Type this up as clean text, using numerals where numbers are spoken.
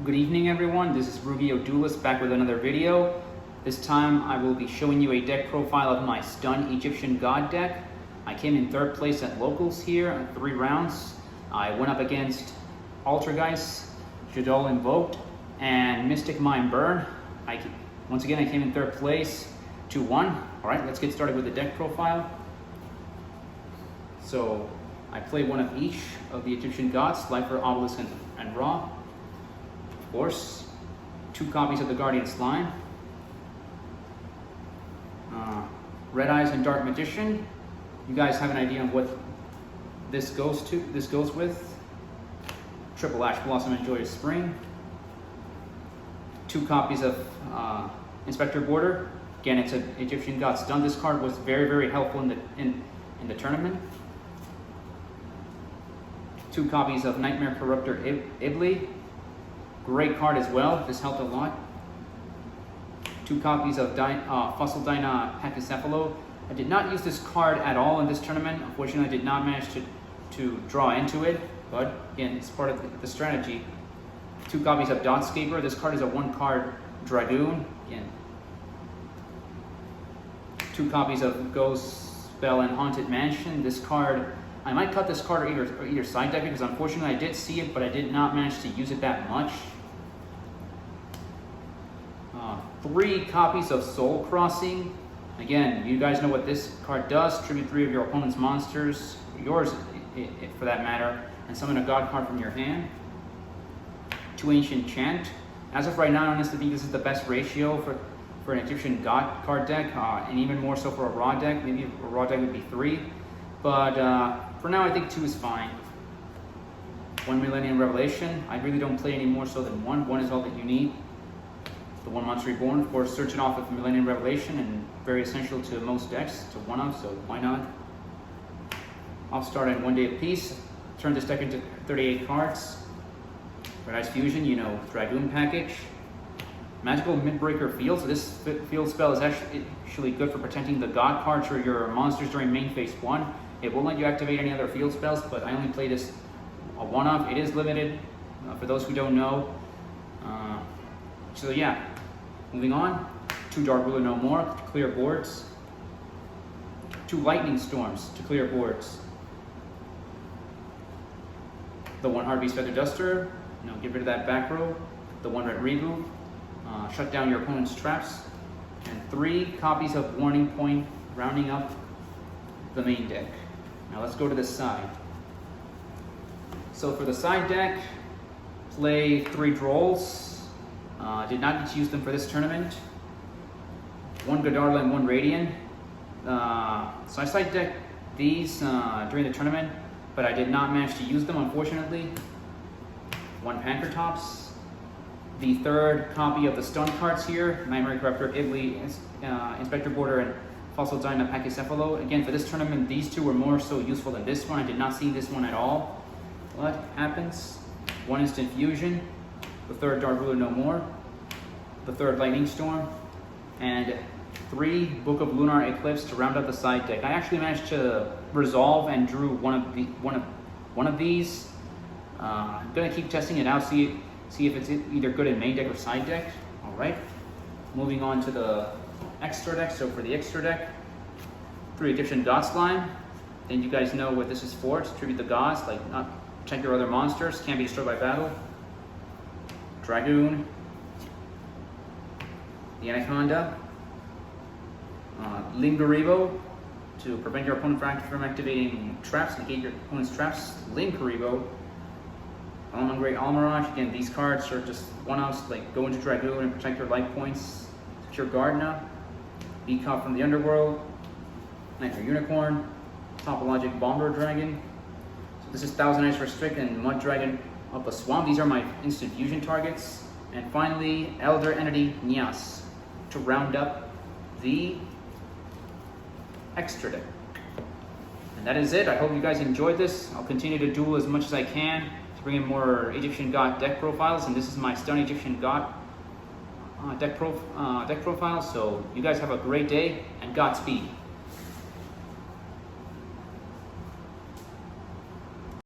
Good evening everyone, this is Yu-Gi-Oh! Duelist back with another video. This time I will be showing you a deck profile of my Stun Egyptian God deck. I came in third place at locals here in 3 rounds. I went up against Altergeist, Jadal Invoked, and Mystic Mind Burn. Once again I came in third place, 2-1. Alright, let's get started with the deck profile. So I play one of each of the Egyptian gods, Slifer, Obelisk, and Ra. Of course, 2 copies of the Guardian Slime, Red Eyes and Dark Magician. You guys have an idea of what this goes with. Triple Ash Blossom and Joyous Spring. 2 copies of Inspector Border. Again, it's an Egyptian God Stun. This card was very helpful in the tournament. 2 copies of Nightmare Corruptor Ibli. Great card as well. This helped a lot. 2 copies of Fossil Dyna Pachycephalo. I did not use this card at all in this tournament. Unfortunately, I did not manage to draw into it, but again, it's part of the strategy. 2 copies of Dotscaper. This card is a 1-card Dragoon. Again, 2 copies of Ghost Spell and Haunted Mansion. This card, I might cut this card or either side deck because unfortunately I did see it, but I did not manage to use it that much. 3 copies of Soul Crossing. Again, you guys know what this card does. Tribute 3 of your opponent's monsters, yours for that matter, and summon a god card from your hand. 2 Ancient Chant. As of right now, I honestly think this is the best ratio for an Egyptian god card deck, and even more so for a raw deck. Maybe a raw deck would be 3, but for now I think 2 is fine. 1 Millennium Revelation. I really don't play any more so than 1. 1 is all that you need. The 1 Monster Reborn, of course, searching off with Millennium Revelation, and very essential to most decks. It's a 1-off, so why not? I'll start in 1 day apiece. Turn this deck into 38 cards. Red Eyes Fusion, you know, Dragoon package. Magical Midbreaker Field. So this field spell is actually good for protecting the god cards or your monsters during main phase 1. It won't let you activate any other field spells, but I only play this a 1-off. It is limited, for those who don't know. So yeah, moving on. 2 Dark Ruler No More to clear boards. 2 Lightning Storms to clear boards. The 1 Harvey's Feather Duster, get rid of that back row. The 1 Red Reboot, shut down your opponent's traps. And 3 copies of Warning Point, rounding up the main deck. Now let's go to the side. So for the side deck, play 3 Drolls. Did not get to use them for this tournament. 1 Godarla and 1 Radiant. So I side decked these during the tournament, but I did not manage to use them, unfortunately. 1 Pankratops. The 3rd copy of the stun cards here, Nightmare Corruptor, Ibli, Inspector Border, and Fossil Dyna Pachycephalo. Again, for this tournament, these 2 were more so useful than this one. I did not see this one at all. What happens? 1 Instant Fusion. The 3rd Dark Ruler No More. The 3rd Lightning Storm. And 3 Book of Lunar Eclipse to round up the side deck. I actually managed to resolve and drew one of these. I'm gonna keep testing it out, see if it's either good in main deck or side deck. All right, moving on to the extra deck. So for the extra deck, 3 Egyptian God Slime. Then you guys know what this is for. To tribute the gods, like not protect your other monsters, can't be destroyed by battle. Dragoon, the Anaconda, Limgaribo to prevent your opponent from activating traps, negate your opponent's traps. Limgaribo, Alman Great Almirage. Again, these cards are just 1-offs, like go into Dragoon and protect your life points. Secure Gardna, Be Caught from the Underworld, Nightmare Unicorn, Topologic Bomber Dragon. So this is Thousand Eyes Restrict and Mud Dragon of the Swamp. These are my instant fusion targets. And finally, Elder Entity Nyas to round up the extra deck. And that is it. I hope you guys enjoyed this. I'll continue to duel as much as I can to bring in more Egyptian God deck profiles. And this is my Stun Egyptian God deck profile. So you guys have a great day and Godspeed.